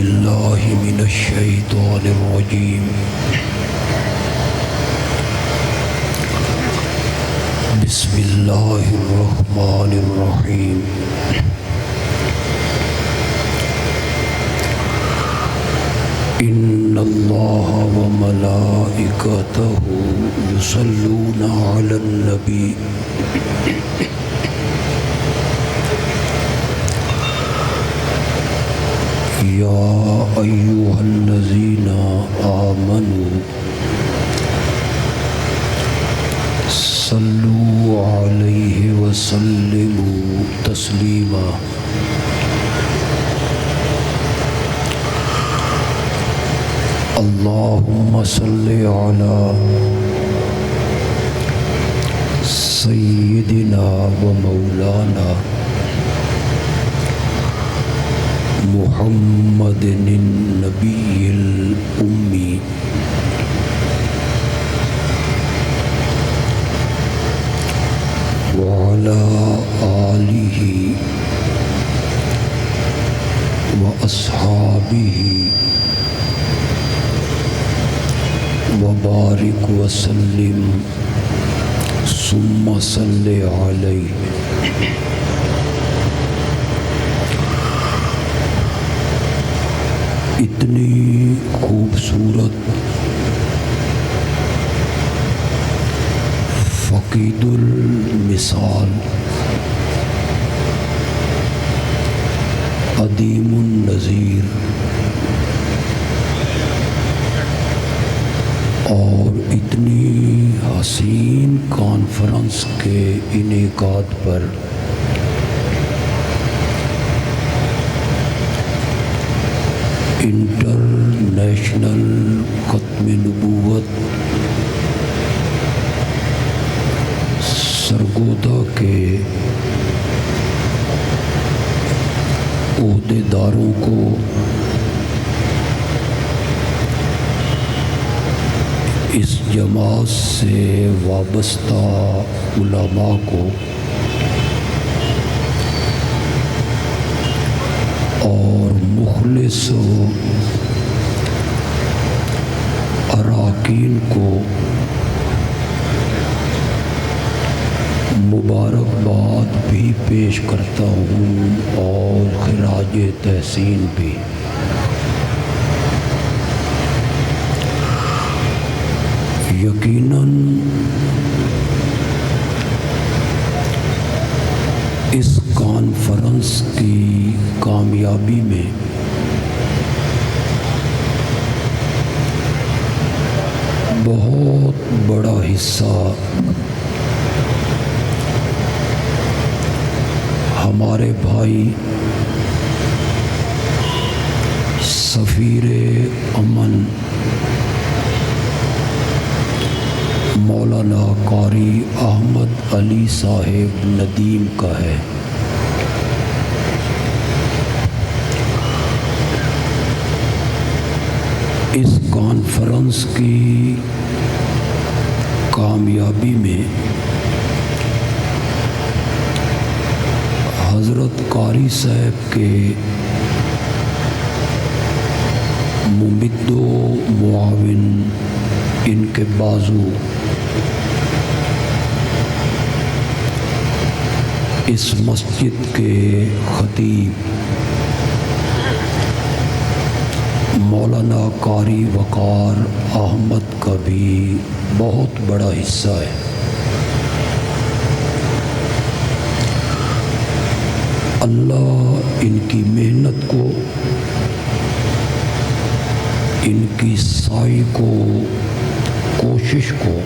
باللہ من الشیطان الرجیم بسم اللہ الرحمن الرحیم ان اللہ وملائکتہ یصلون علی النبی یا ایھا الذین آمنوا صلوا علیہ وسلموا تسلیما اللہم صل علی سیدنا و مولانا محمد النبی الأمی وعلى آلہ وأصحابہ وبارک وسلم ثم صل علیہ۔ اتنی خوبصورت فقید المثال عدیم النظیر اور اتنی حسین کانفرنس کے انعقاد پر انٹرنیشنل ختم نبوت سرگودا کے عہدیداروں کو اس جماعت سے وابستہ علماء کو اور مخلص اراکین کو مبارکباد بھی پیش کرتا ہوں اور خراج تحسین بھی۔ یقیناً اس کانفرنس کی کامیابی میں بہت بڑا حصہ ہمارے بھائی سفیر امن مولانا قاری احمد علی صاحب ندیم کا ہے۔ اس کانفرنس کی کامیابی میں حضرت قاری صاحب کے ممد و معاون، ان کے بازو، اس مسجد کے خطیب مولانا قاری وقار احمد کا بھی بہت بڑا حصہ ہے۔ اللہ ان کی محنت کو، ان کی سعی کو، کوشش کو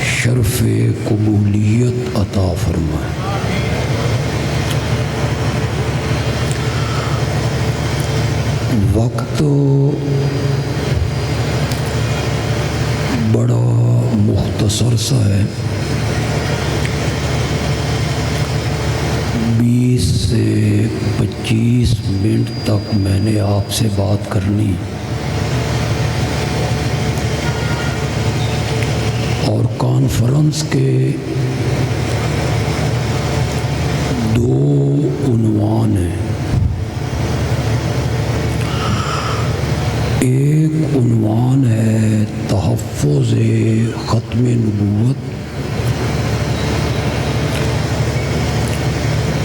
شرف قبولیت عطا فرمائے۔ وقت بڑا مختصر سا ہے، 20 سے 25 منٹ تک میں نے آپ سے بات کرنی، اور کانفرنس کے 2 عنوان ہیں۔ عنوان ہے تحفظ ختم نبوت،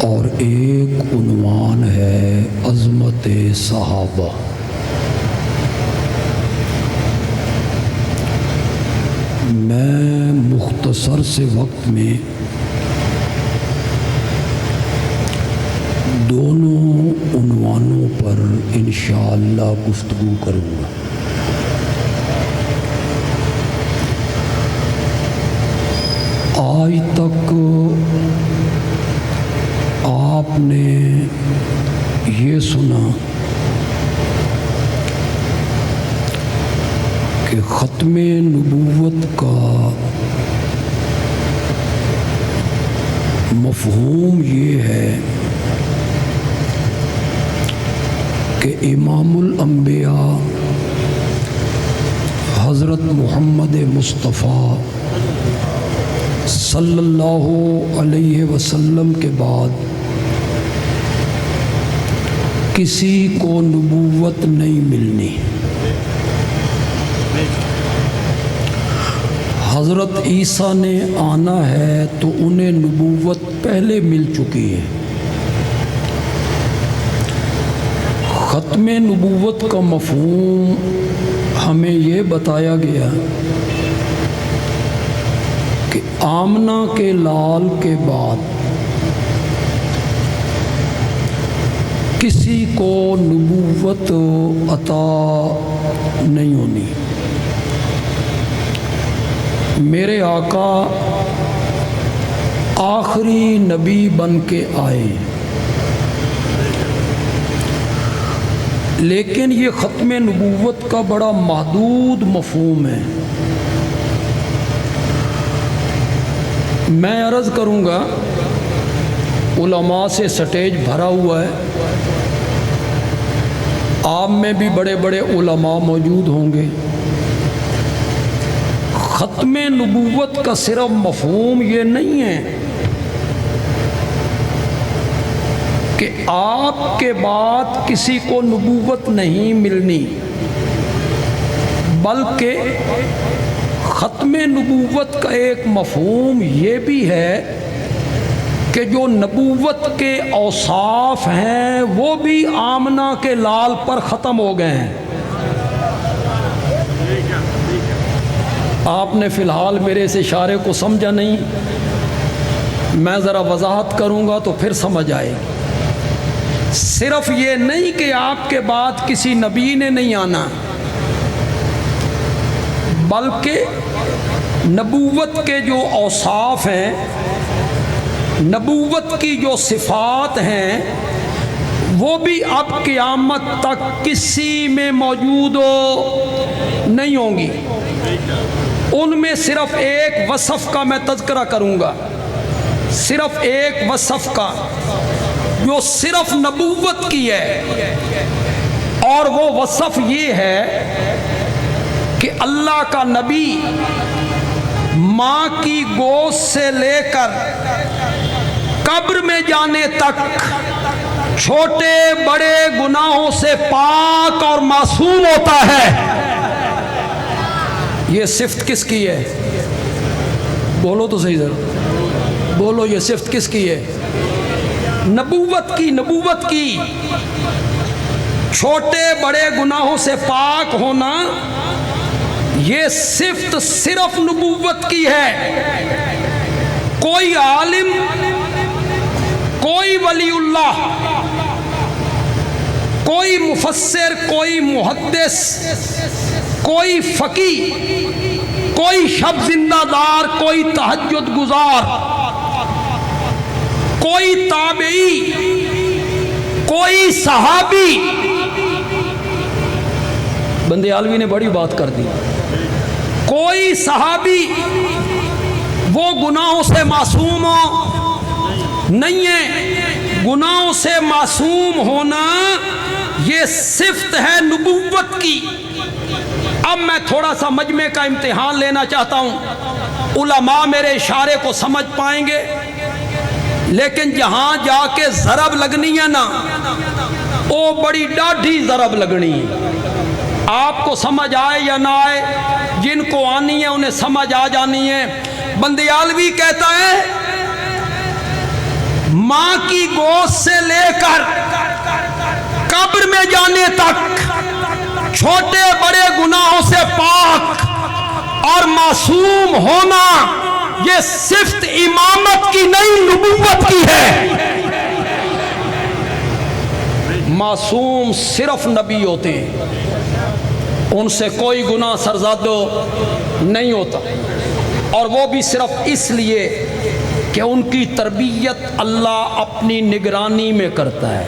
اور ایک عنوان ہے عظمت صحابہ۔ میں مختصر سے وقت میں دونوں عنوانوں پر انشاءاللہ گفتگو کروں گا۔ آج تک آپ نے یہ سنا کہ ختم نبوت کا مفہوم یہ ہے کہ امام الانبیاء حضرت محمد مصطفیٰ صلی اللہ علیہ وسلم کے بعد کسی کو نبوت نہیں ملنی۔ حضرت عیسیٰ نے آنا ہے تو انہیں نبوت پہلے مل چکی ہے۔ ختم نبوت کا مفہوم ہمیں یہ بتایا گیا کہ آمنہ کے لال کے بعد کسی کو نبوت عطا نہیں ہونی۔ میرے آقا آخری نبی بن کے آئے، لیکن یہ ختم نبوت کا بڑا محدود مفہوم ہے۔ میں عرض کروں گا، علماء سے سٹیج بھرا ہوا ہے، آپ میں بھی بڑے بڑے علماء موجود ہوں گے۔ ختم نبوت کا صرف مفہوم یہ نہیں ہے کہ آپ کے بعد کسی کو نبوت نہیں ملنی، بلکہ ختم نبوت کا ایک مفہوم یہ بھی ہے کہ جو نبوت کے اوصاف ہیں وہ بھی آمنہ کے لال پر ختم ہو گئے ہیں۔ آپ نے فی الحال میرے اس اشارے کو سمجھا نہیں، میں ذرا وضاحت کروں گا تو پھر سمجھ آئے گی۔ صرف یہ نہیں کہ آپ کے بعد کسی نبی نے نہیں آنا، بلکہ نبوت کے جو اوصاف ہیں، نبوت کی جو صفات ہیں، وہ بھی اب قیامت تک کسی میں موجود نہیں ہوں گی۔ ان میں صرف ایک وصف کا میں تذکرہ کروں گا، صرف ایک وصف کا جو صرف نبوت کی ہے، اور وہ وصف یہ ہے کہ اللہ کا نبی ماں کی گود سے لے کر قبر میں جانے تک چھوٹے بڑے گناہوں سے پاک اور معصوم ہوتا ہے۔ یہ صفت کس کی ہے؟ بولو تو صحیح ذرا بولو، یہ صفت کس کی ہے؟ نبوت کی۔ نبوت کی چھوٹے بڑے گناہوں سے پاک ہونا، یہ صفت صرف نبوت کی ہے۔ کوئی عالم، کوئی ولی اللہ، کوئی مفسر، کوئی محدث، کوئی فقیہ، کوئی شب زندہ دار، کوئی تہجد گزار، کوئی تابعی، کوئی صحابی، بندے عالوی نے بڑی بات کر دی، کوئی صحابی وہ گناہوں سے معصوم نہیں ہے۔ گناہوں سے معصوم ہونا یہ صفت ہے نبوت کی۔ اب میں تھوڑا سا مجمع کا امتحان لینا چاہتا ہوں، علماء میرے اشارے کو سمجھ پائیں گے، لیکن جہاں جا کے ضرب لگنی ہے نا، وہ بڑی ڈاڈھی ضرب لگنی ہے۔ آپ کو سمجھ آئے یا نہ آئے، جن کو آنی ہے انہیں سمجھ آ جانی ہے۔ بندیالوی کہتا ہے ماں کی گود سے لے کر قبر میں جانے تک چھوٹے بڑے گناہوں سے پاک اور معصوم ہونا یہ صفت امامت کی نہیں، نبوت کی ہے۔ معصوم صرف نبی ہوتے ہیں، ان سے کوئی گناہ سرزاد نہیں ہوتا، اور وہ بھی صرف اس لیے کہ ان کی تربیت اللہ اپنی نگرانی میں کرتا ہے،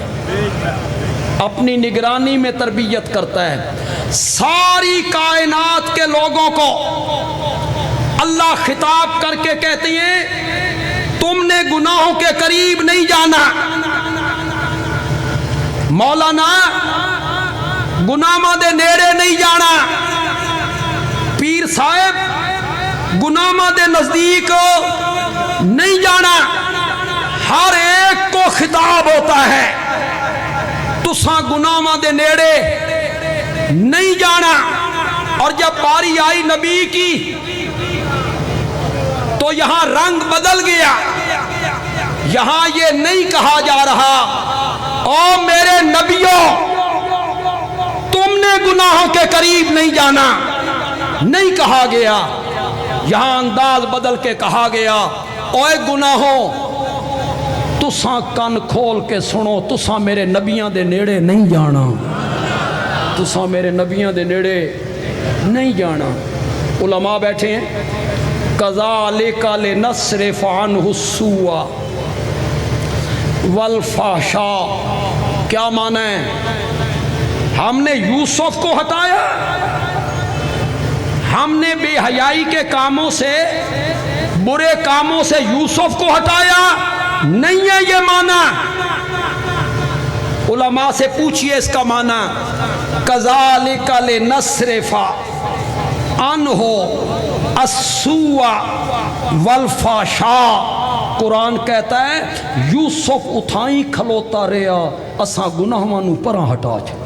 اپنی نگرانی میں تربیت کرتا ہے۔ ساری کائنات کے لوگوں کو اللہ خطاب کر کے کہتے ہیں تم نے گناہوں کے قریب نہیں جانا۔ مولانا گناہاں دے نیڑے نہیں جانا، پیر صاحب گناہاں دے نزدیک نہیں جانا۔ ہر ایک کو خطاب ہوتا ہے تساں گناہاں دے نیڑے نہیں جانا۔ اور جب باری آئی نبی کی تو یہاں رنگ بدل گیا، یہاں یہ نہیں کہا جا رہا او میرے نبیوں تم نے گناہوں کے قریب نہیں جانا، نہیں کہا گیا، یہاں انداز بدل کے کہا گیا اوے گناہوں تساں کن کھول کے سنو، تساں میرے نبیاں دے نیڑے نہیں جانا، تساں میرے نبیاں دے نیڑے نہیں جانا۔ علماء بیٹھے ہیں کذالک لنصرف عنہ السوء والفحشاء، کیا معنی ہے؟ ہم نے یوسف کو ہٹایا، ہم نے بے حیائی کے کاموں سے، برے کاموں سے یوسف کو ہٹایا، نہیں ہے یہ معنی۔ علماء سے پوچھئے اس کا معنی، کذالک لنصرف عنہ السوء والفحشاء، قرآن کہتا ہے یوسف اتھائیں کھلوتا رہا اساں گناہوں نو پرا ہٹا چھے،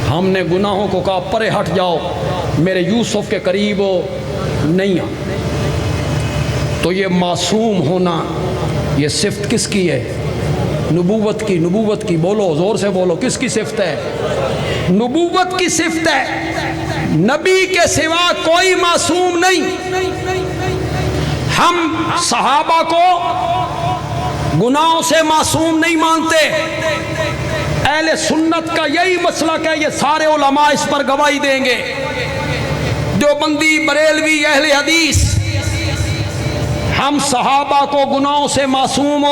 ہم نے گناہوں کو کہا پرے ہٹ جاؤ، میرے یوسف کے قریب نہیں آ۔ تو یہ معصوم ہونا یہ صفت کس کی ہے؟ نبوت کی، نبوت کی، بولو زور سے بولو، کس کی صفت ہے؟ نبوت کی صفت ہے۔ نبی کے سوا کوئی معصوم نہیں۔ ہم صحابہ کو گناہوں سے معصوم نہیں مانتے، اہل سنت کا یہی مسلک ہے، یہ سارے علماء اس پر گواہی دیں گے۔ دیوبندی، بریلوی، اہل حدیث، ہم صحابہ کو گناہوں سے معصوم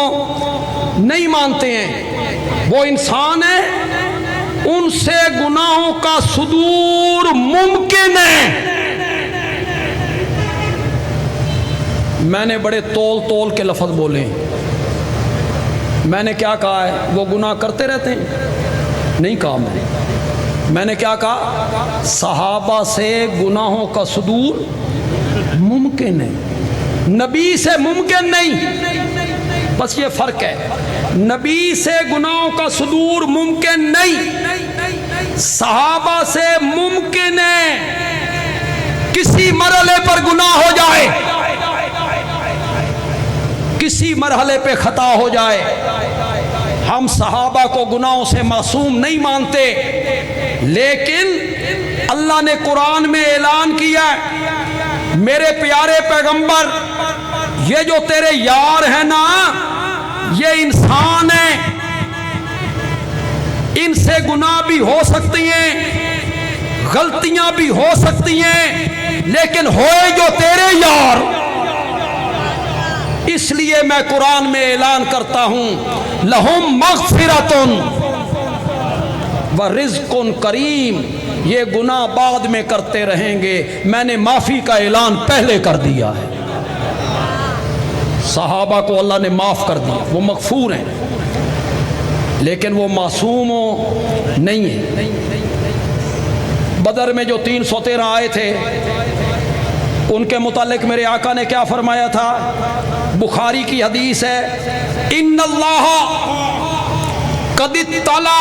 نہیں مانتے ہیں، وہ انسان ہیں، ان سے گناہوں کا صدور ممکن ہے۔ میں نے بڑے تول کے لفظ بولے، میں نے کیا کہا ہے؟ وہ گناہ کرتے رہتے ہیں؟ نہیں کہا میں نے کیا کہا؟ صحابہ سے گناہوں کا صدور ممکن ہے، نبی سے ممکن نہیں، بس یہ فرق ہے۔ نبی سے گناہوں کا صدور ممکن نہیں، صحابہ سے ممکن ہے کسی مرحلے پر گناہ ہو جائے، کسی مرحلے پہ خطا ہو جائے۔ ہم صحابہ کو گناہوں سے معصوم نہیں مانتے، لیکن اللہ نے قرآن میں اعلان کیا ہے میرے پیارے پیغمبر یہ جو تیرے یار ہیں نا یہ انسان ہیں، ان سے گناہ بھی ہو سکتی ہیں، غلطیاں بھی ہو سکتی ہیں، لیکن ہوئے جو تیرے یار، اس لیے میں قرآن میں اعلان کرتا ہوں لہم مغفرۃ ورزق کریم، یہ گناہ بعد میں کرتے رہیں گے، میں نے معافی کا اعلان پہلے کر دیا ہے۔ صحابہ کو اللہ نے معاف کر دیا، وہ مغفور ہیں، لیکن وہ معصوم نہیں ہیں۔ بدر میں جو 313 آئے تھے ان کے متعلق میرے آقا نے کیا فرمایا تھا؟ بخاری کی حدیث ہے ان اللہ قد اطلع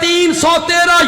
313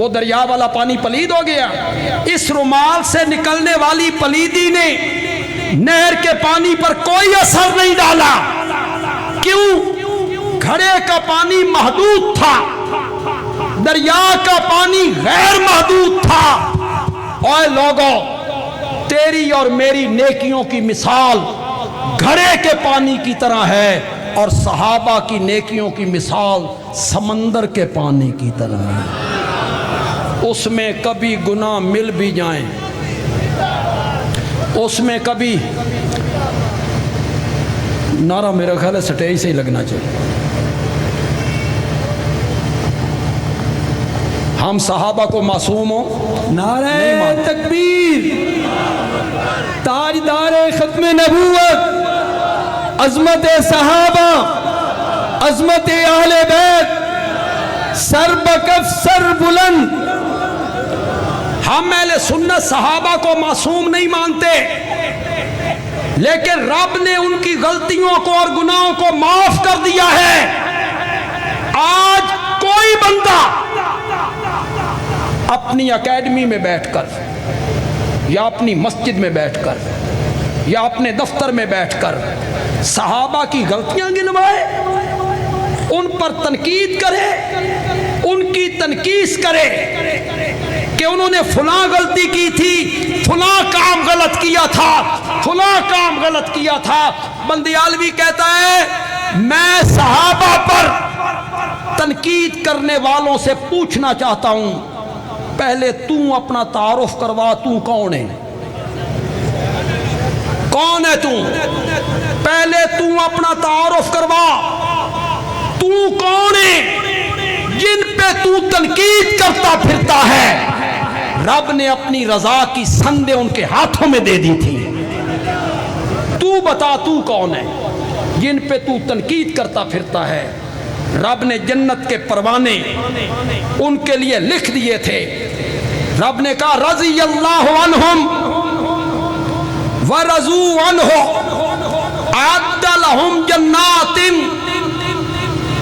وہ دریا والا پانی پلید ہو گیا. اس رومال سے نکلنے والی پلیدی نے نہر کے پانی پر کوئی اثر نہیں ڈالا. کیوں؟ گھڑے کا پانی محدود تھا، دریا کا پانی غیر محدود تھا. اوے لوگوں، تیری اور میری نیکیوں کی مثال گھڑے کے پانی کی طرح ہے، اور صحابہ کی نیکیوں کی مثال سمندر کے پانی کی طرح ہے. اس میں کبھی گناہ مل بھی جائیں، اس میں کبھی نعرہ میرا خیال ہے سٹیج سے ہی لگنا چاہیے. ہم صحابہ کو معصوم ہوں، نعرہ تکبیر، تاجدار ختم نبوت، عظمت صحابہ، عظمت اہل بیت، سر بکف سر بلند. ہم اہل سنت صحابہ کو معصوم نہیں مانتے، لیکن رب نے ان کی غلطیوں کو اور گناہوں کو معاف کر دیا ہے. آج کوئی بندہ اپنی اکیڈمی میں بیٹھ کر یا اپنی مسجد میں بیٹھ کر یا اپنے دفتر میں بیٹھ کر صحابہ کی غلطیاں گنوائے، ان پر تنقید کرے، ان کی تنقیص کرے کہ انہوں نے فلاں غلطی کی تھی، فلاں کام غلط کیا تھا، فلاں کام غلط کیا تھا. بندیالوی کہتا ہے میں صحابہ پر تنقید کرنے والوں سے پوچھنا چاہتا ہوں، پہلے تو اپنا تعارف کروا، تو کون ہے؟ کون ہے تو؟ پہلے تو اپنا تعارف کروا، تو کون ہے جن پہ تو تنقید کرتا پھرتا ہے؟ رب نے اپنی رضا کی سندیں ان کے ہاتھوں میں دے دی تھی. تو بتا تو کون ہے جن پہ تو تنقید کرتا پھرتا ہے؟ رب نے جنت کے پروانے ان کے لیے لکھ دیے تھے. رب نے کہا رضی اللہ عنہم ورضوا عنہ اعد لہم جنات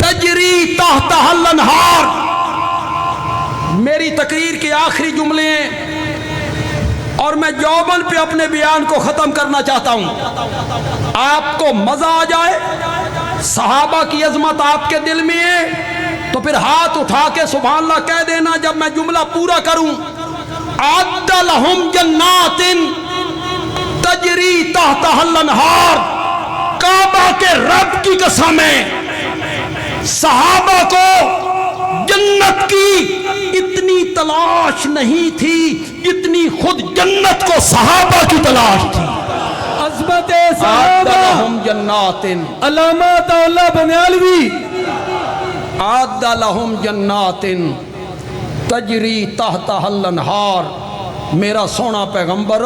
تجری تحتہا الانہار. میری تقریر کے آخری جملے ہیں اور میں جوبن پہ اپنے بیان کو ختم کرنا چاہتا ہوں. آپ کو مزہ آ جائے، صحابہ کی عظمت آپ کے دل میں ہے تو پھر ہاتھ اٹھا کے سبحان اللہ کہہ دینا جب میں جملہ پورا کروں. اعد لہم جنات تجری تحتہا الانہار. کعبہ کے رب کی قسم ہے، صحابہ کو جنت کی اتنی تلاش نہیں تھی جتنی خود جنت کو صحابہ کی تلاش تھی. عظمت اعد صحابہ، لہم جنات، علامات اللہ بنیالوی، اعد لہم جنات تجری تحتہا الانہار. میرا سونا پیغمبر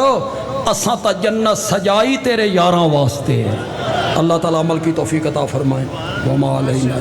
اساں تا جنت سجائی تیرے یاراں واسطے ہے. اللہ تعالیٰ عمل کی توفیق عطا فرمائے. وما علینا